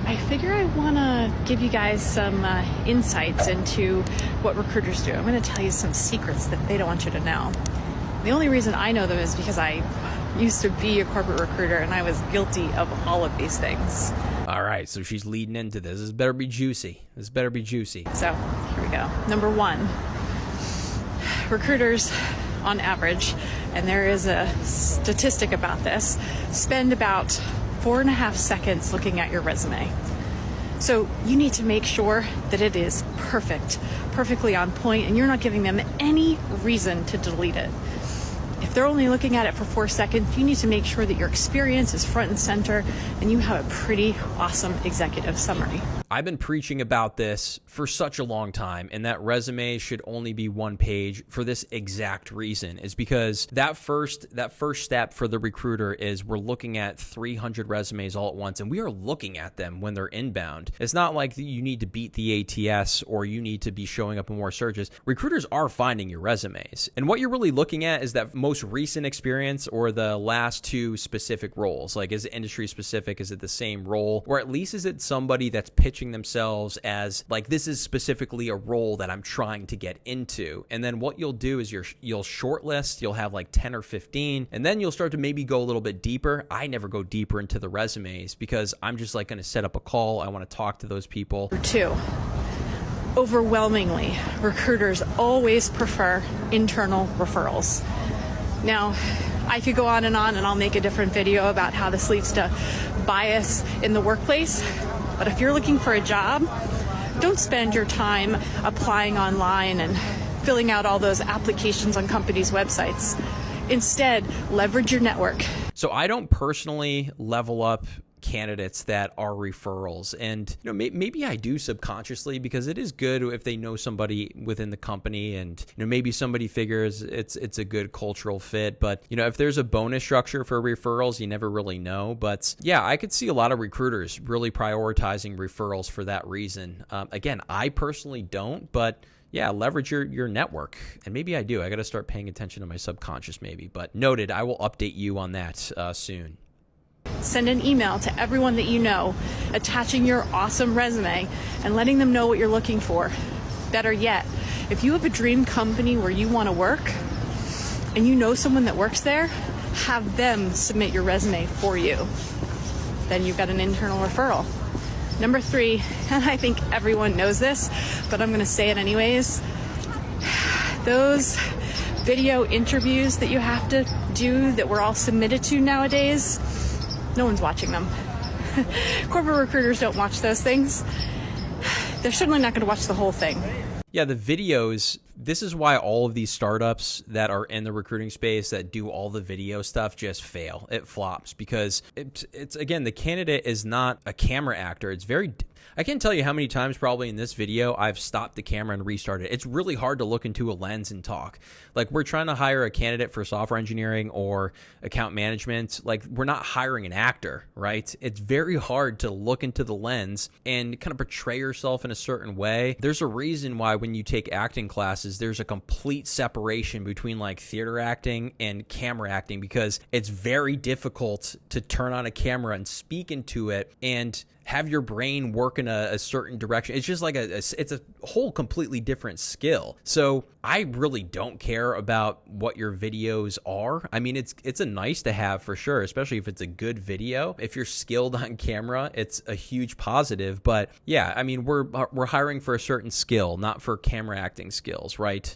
I figure I want to give you guys some insights into what recruiters do. I'm going to tell you some secrets that they don't want you to know. The only reason I know them is because I used to be a corporate recruiter and I was guilty of all of these things. All right, so she's leading into this. This better be juicy. This better be juicy. So here we go. Number one, recruiters on average, and there is a statistic about this, spend about 4.5 seconds looking at your resume. So you need to make sure that it is perfectly on point, and you're not giving them any reason to delete it. If they're only looking at it for 4 seconds, you need to make sure that your experience is front and center and you have a pretty awesome executive summary. I've been preaching about this for such a long time, and that resume should only be 1 page for this exact reason. Is because that first step for the recruiter is we're looking at 300 resumes all at once, and we are looking at them when they're inbound. It's not like you need to beat the ATS or you need to be showing up in more searches. Recruiters are finding your resumes, and what you're really looking at is that most recent experience or the last 2 specific roles. Like, is it industry specific? Is it the same role? Or at least is it somebody that's pitching themselves as like, this is specifically a role that I'm trying to get into. And then what you'll do is you'll shortlist, you'll have like 10 or 15, and then you'll start to maybe go a little bit deeper. I never go deeper into the resumes because I'm just like going to set up a call. I want to talk to those people. 2, overwhelmingly, recruiters always prefer internal referrals. Now, I could go on and I'll make a different video about how this leads to bias in the workplace. But if you're looking for a job, don't spend your time applying online and filling out all those applications on companies' websites. Instead, leverage your network. So I don't personally level up candidates that are referrals, and maybe I do subconsciously because it is good if they know somebody within the company, and maybe somebody figures it's a good cultural fit. But if there's a bonus structure for referrals, you never really know. But yeah, I could see a lot of recruiters really prioritizing referrals for that reason. Again, I personally don't, but yeah, leverage your network. And maybe I do. I got to start paying attention to my subconscious maybe. But noted, I will update you on that soon. Send an email to everyone that you know, attaching your awesome resume and letting them know what you're looking for. Better yet, if you have a dream company where you want to work and you know someone that works there, have them submit your resume for you. Then you've got an internal referral. Number 3, and I think everyone knows this, but I'm going to say it anyways, those video interviews that you have to do that we're all submitted to nowadays, no one's watching them. Corporate recruiters don't watch those things. They're certainly not going to watch the whole thing. Yeah, the videos, this is why all of these startups that are in the recruiting space that do all the video stuff just fail. It flops because it's again, the candidate is not a camera actor. I can't tell you how many times probably in this video I've stopped the camera and restarted. It's really hard to look into a lens and talk. Like, we're trying to hire a candidate for software engineering or account management. Like, we're not hiring an actor, right? It's very hard to look into the lens and kind of portray yourself in a certain way. There's a reason why when you take acting classes, there's a complete separation between like theater acting and camera acting, because it's very difficult to turn on a camera and speak into it and have your brain work in a certain direction. It's just like it's a whole completely different skill. So I really don't care about what your videos are. I mean, it's a nice to have for sure, especially if it's a good video. If you're skilled on camera, it's a huge positive. But yeah, I mean, we're hiring for a certain skill, not for camera acting skills, right?